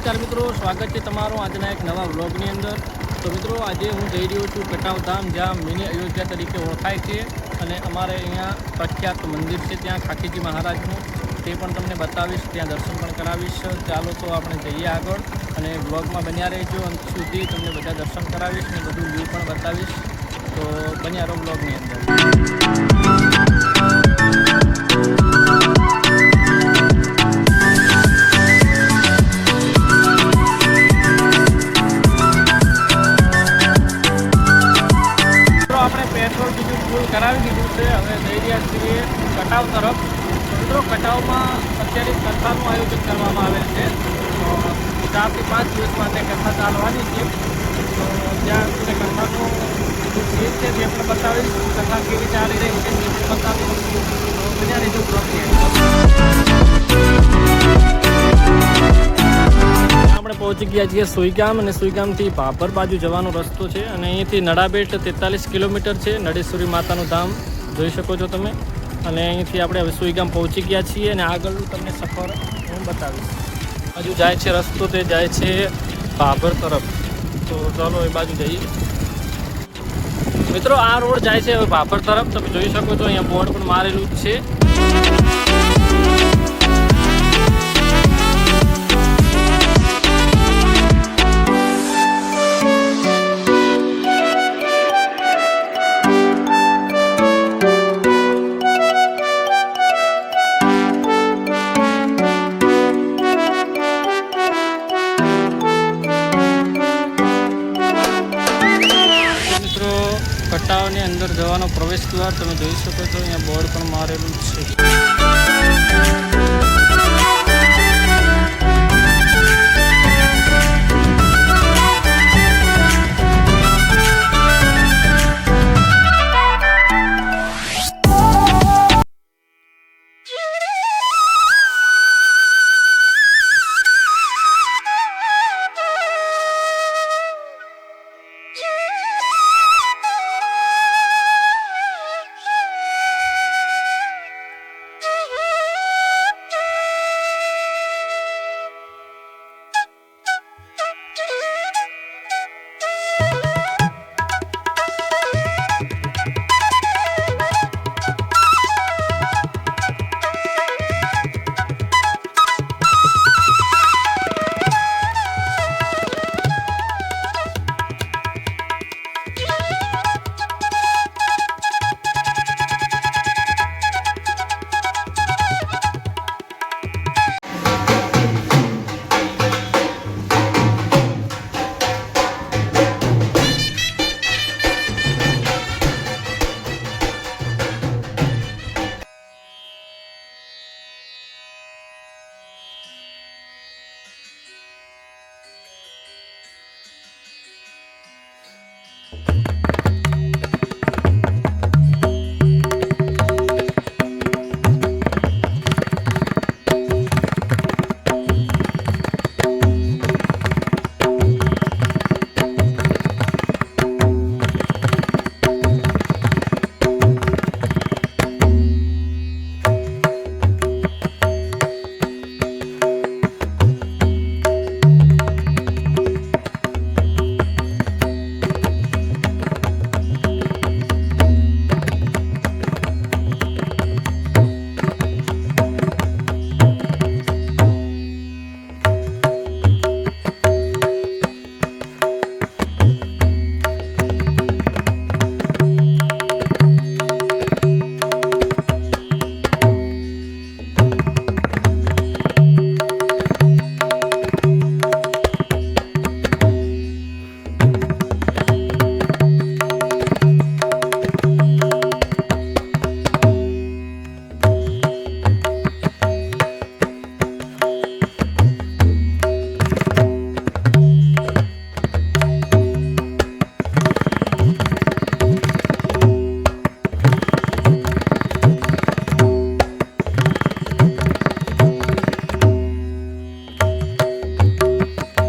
નમસ્કાર મિત્રો, સ્વાગત છે તમારું આજના એક નવા વ્લોગની અંદર। તો મિત્રો આજે હું જઈ રહ્યો છું કટાવ ધામ, જ્યાં મિની અયોધ્યા તરીકે ઓળખાય છે અને અમારે અહીંયા પ્રખ્યાત મંદિર છે ત્યાં ખાખીજી મહારાજનું, તે પણ તમને બતાવીશ, ત્યાં દર્શન પણ કરાવીશ। ચાલો તો આપણે જઈએ આગળ અને વ્લોગમાં બન્યા રહેજો, અંત સુધી તમને બધા દર્શન કરાવીશ અને બધું વ્યૂ પણ બતાવીશ। તો બન્યા રહો વ્લોગની અંદર। पेट्रोल डीजल फूल करावी दीधुं छे। हवे जई रह्या छीए कटाव तरफ। मित्रों कटावमां अत्यारे कथानुं आयोजन करवामां आवेल छे। 4 થી 5 દિવस माटे कथा चालवानी छे। तो ज्यां सुधी कथानुं सीन छे ते पण बतावीश, कथा केवी चाली रही छे ते पण बतावीश। तो बन्या रहेજો ब्लॉगनी આપણે પહોંચી ગયા છીએ સુઈગામ અને સુઈગામથી ભાભર બાજુ જવાનો રસ્તો છે અને અહીંથી નડાબેટ 43 કિલોમીટર છે। નડેશ્વરી માતાનું ધામ જોઈ શકો છો તમે અને અહીંથી આપણે હવે સુઈગામ પહોંચી ગયા છીએ અને આગળનું તમને સફર હું બતાવીશ। હજુ જાય છે રસ્તો, તે જાય છે ભાભર તરફ। તો ચાલો એ બાજુ જઈએ। મિત્રો આ રોડ જાય છે હવે ભાભર તરફ, તમે જોઈ શકો છો, અહીંયા બોર્ડ પણ મારેલું જ છે। કટાવની અંદર જવાનો પ્રવેશ દ્વાર તમે જોઈ શકો છો, અહીંયા બોર્ડ પણ મારેલું છે।